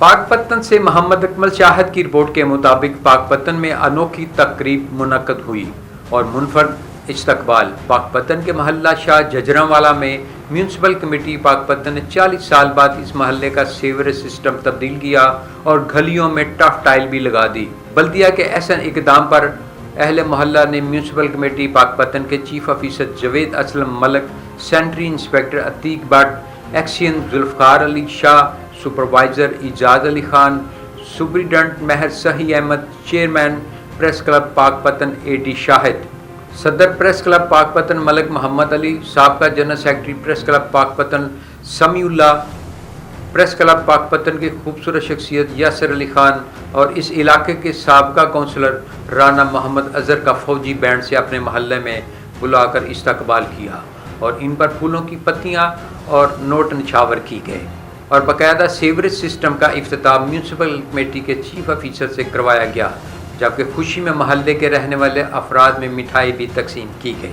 पाक पत्तन से मोहम्मद अकमल शाहिद की रिपोर्ट के मुताबिक पाक पत्तन में अनोखी तकरीब मुनक्कद हुई और मुनफरद इस्तकबाल। पाक पत्तन के महल्ला शाह जजरांवाला में म्यूनसिपल कमेटी पाक पत्तन ने 40 साल बाद इस महल्ले का सीवरेज सिस्टम तब्दील किया और गलियों में टफ टाइल भी लगा दी। बल्दिया के ऐसे इकदाम पर अहले मोहल्ला ने म्यूनसिपल कमेटी पाक पत्तन के chief officer Javed Aslam Malik, sanitary inspector Atiq Bhatt, XEN Zulfiqar Ali Shah, supervisor Ijaz Ali Khan, superintendent Mehar Sahi Ahmad, chairman press club पाक पत्तन AD शाहिद, सदर प्रेस क्लब पाक पत्तन मलक मोहम्मद अली, साबका जनरल सेक्रेटरी प्रेस क्लब पाक पत्तन समीउल्लाह, प्रेस क्लब पाक पत्तन की खूबसूरत शख्सियत यासिर अली खान और इस इलाके के साबका काउंसलर राना मोहम्मद अजहर का फौजी बैंड से अपने महल्ले में बुलाकर इस्तकबाल किया और इन पर फूलों की पत्तियां और नोट निछावर की गए और बाकायदा सीवरेज सिस्टम का इफ्तिताह म्यूनसिपल कमेटी के चीफ ऑफिसर से करवाया गया, जबकि खुशी में महल्ले के रहने वाले अफराद में मिठाई भी तकसीम की गई।